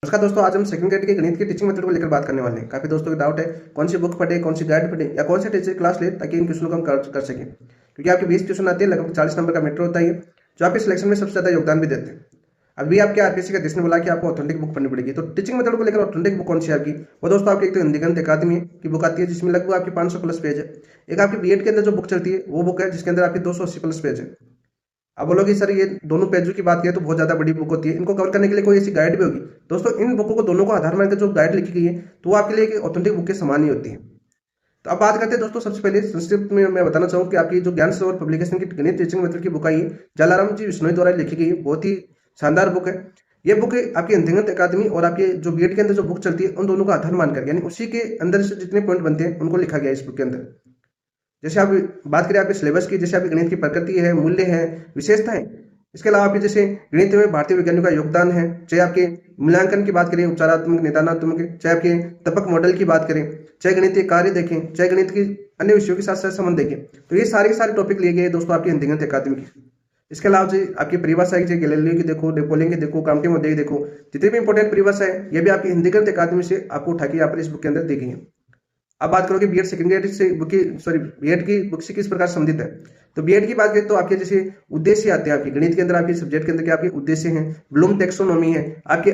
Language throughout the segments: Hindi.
नमस्कार दोस्तों, आज हम सेकंड ग्रेड के गणित की टीचिंग मेथड को लेकर बात करने वाले हैं। काफी दोस्तों को डाउट है कौन सी बुक पढ़े, कौन सी गाइड पढ़े या कौन सी टीचर क्लास ले ताकि इन क्वेश्चन को हम कर सकें, क्योंकि आपके 20 क्वेश्चन आते हैं, लगभग 40 नंबर का मैटर होता है जो आपके सिलेक्शन में सबसे ज्यादा योगदान भी देते हैं। अभी आपके आरपीएससी का देश ने बोला कि आपको ऑथेंटिक बुक पढ़नी पड़ेगी। तो टीचिंग मेथड को लेकर ऑथेंटिक बुक कौन सी है आपकी, वो दोस्तों आपकी एक तो हिंदी गणित अकादमी की बुक आती है जिसमें लगभग आपकी 500 प्लस पेज है। एक आपकी बीएड के अंदर जो बुक चलती है वो बुक है जिसके अंदर आपकी 280 प्लस पेज है। अब बोलोगे सर ये दोनों पेजों की बात करें तो बहुत ज्यादा बड़ी बुक होती है, इनको कवर करने के लिए कोई ऐसी गाइड भी होगी? दोस्तों इन बुकों को दोनों को आधार मानकर जो गाइड लिखी गई है तो वो आपके लिए एक ऑथेंटिक बुक के समान ही होती है। तो अब बात करते हैं दोस्तों, सबसे पहले संक्षिप्त में मैं बताना चाहूँ कि आपकी जो ज्ञान सरोवर पब्लिकेशन की गणित टीचिंग मेथड की बुक आई है, जलाराम जी बिश्नोई द्वारा लिखी गई है, बहुत ही शानदार बुक है। ये बुक आपकी हिंदी गणित अकादमी और आपके जो बीएड के अंदर जो बुक चलती है उन दोनों का आधार मानकर, यानी उसी के अंदर से जितने पॉइंट बनते हैं उनको लिखा गया है इस बुक के अंदर। जैसे आप बात करें आपके सिलेबस की, जैसे आपकी गणित की प्रकृति है, मूल्य है, विशेषताएं, इसके अलावा आपके जैसे गणित में भारतीय वैज्ञानिकों का योगदान है, चाहे आपके मूल्यांकन की बात करें, उपचारात्मक, निदानात्मक, चाहे आपके तपक मॉडल की बात करें, चाहे गणितीय कार्य देखें, चाहे गणित की अन्य विषयों के साथ साथ संबंध देखें, तो ये सारे के सारे टॉपिक लिए गए दोस्तों आपकी हिंदी गणित अकादमी की। इसके अलावा जी आपकी परिभाषा है, गैलीलियो की देखो, नेपोलियन की देखो, कामटे मुद्दे की देखो, जितनी भी इंपॉर्टेंट परिभाषा है ये भी आपकी हिंदी गणित अकादमी से आपको उठा के यहाँ पर इस बुक के अंदर दी गई है। अब बात करोगे बीएड सेकंड ग्रेड से बुक की, सॉरी बीएड की बुक से किस प्रकार संबंधित है, तो बीएड की बात करें तो आपके जैसे उद्देश्य आते हैं आपके गणित के अंदर, आपके सब्जेक्ट के अंदर क्या आपके उद्देश्य हैं, ब्लूम टैक्सोनॉमी है, आपके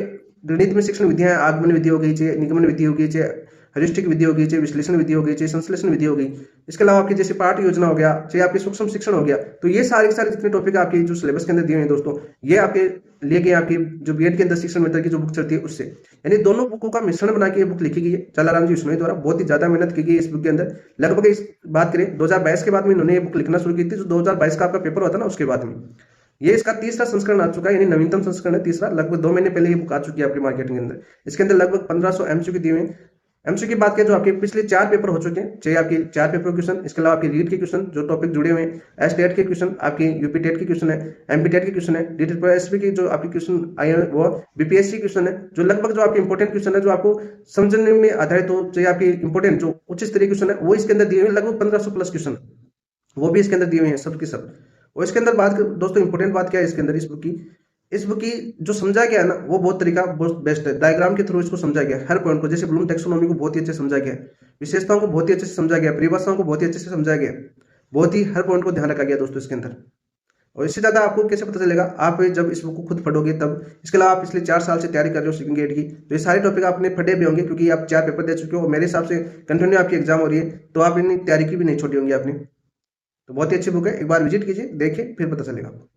गणित में शिक्षण विधियां, आगमन विधि हो गई, चाहे निगमन विधि हो गई, चाहे हरिष्टिक विधि हो गई, चाहे विश्लेषण विधि हो गई, चाहे संश्लेषण विधि हो गई। इसके अलावा आपकी जैसे पाठ योजना हो गया, चाहे आपके सूक्ष्म शिक्षण हो गया, तो ये सारे के सारे जितने टॉपिक आपके जो सिलेबस के अंदर दिए हुए हैं दोस्तों, ये आपके लिए गए आपकी जो बीएड के अंदर शिक्षण मेथड की जो बुक चलती है उससे, यानी दोनों बुकों का मिश्रण बना के ये बुक लिखी गई है जलाराम जी बिश्नोई द्वारा। बहुत ही ज्यादा मेहनत की गई है इस बुक के अंदर। लगभग इस बात करें 2022 के बाद में इन्होंने ये बुक लिखना शुरू की थी, जो 2022 का आपका पेपर होता ना उसके बाद में। ये इसका तीसरा संस्करण आ चुका है, यानी नवीनतम संस्करण है तीसरा। लगभग 2 महीने पहले ये बुक आ चुकी है आपकी मार्केटिंग के अंदर। इसके अंदर लगभग 1500 एमसीक्यू दिए हुए। एमसीक्यू की बात करें जो आपके पिछले 4 पेपर हो चुके हैं, चाहे आपके 4 पेपर क्वेश्चन, इसके अलावा आपके रीट के क्वेश्चन जो टॉपिक जुड़े हुए हैं, एसटेट के क्वेश्चन, आपके यूपी टेट के क्वेश्चन है, एमपी टेट के क्वेश्चन है, डीटीपीएसपी के जो आपके क्वेश्चन आए हैं वो बीपीएससी क्वेश्चन है, जो लगभग जो आपके इंपॉर्टेंट क्वेश्चन है जो आपको समझने में आधारित हो, चाहे आपके इंपॉर्टेंट जो उच्च स्तरीय क्वेश्चन है वो इसके अंदर दिए हुए हैं। लगभग 1500 प्लस क्वेश्चन वो भी इसके अंदर दिए हुए हैं सब के सब। और इसके अंदर बात दोस्तों इंपॉर्टेंट बात क्या है इसके अंदर, इस बुक की जो समझा गया है ना वो बहुत तरीका बहुत बेस्ट है। डायग्राम के थ्रू इसको समझा गया हर पॉइंट को, जैसे ब्लूम टैक्सोनॉमी को बहुत ही अच्छे से समझा गया, विशेषताओं को बहुत ही अच्छे से समझा गया, परिभाषाओं को बहुत ही अच्छे से समझा गया, बहुत ही हर पॉइंट को ध्यान रखा गया दोस्तों इसके अंदर। और इससे ज्यादा आपको कैसे पता चलेगा, आप जब इस बुक को खुद पढ़ोगे तब। इसके अलावा आप पिछले 4 साल से तैयारी कर रहे हो सेकंड ग्रेड की, तो ये सारे टॉपिक आपने पढ़े भी होंगे क्योंकि आप 4 पेपर दे चुके हो और मेरे हिसाब से कंटिन्यू आपकी एग्जाम हो रही है, तो आप इन तैयारी की भी नहीं छोड़ी होंगी आपने। तो बहुत ही अच्छी बुक है, एक बार विजिट कीजिए, देखिए, फिर पता चलेगा आपको।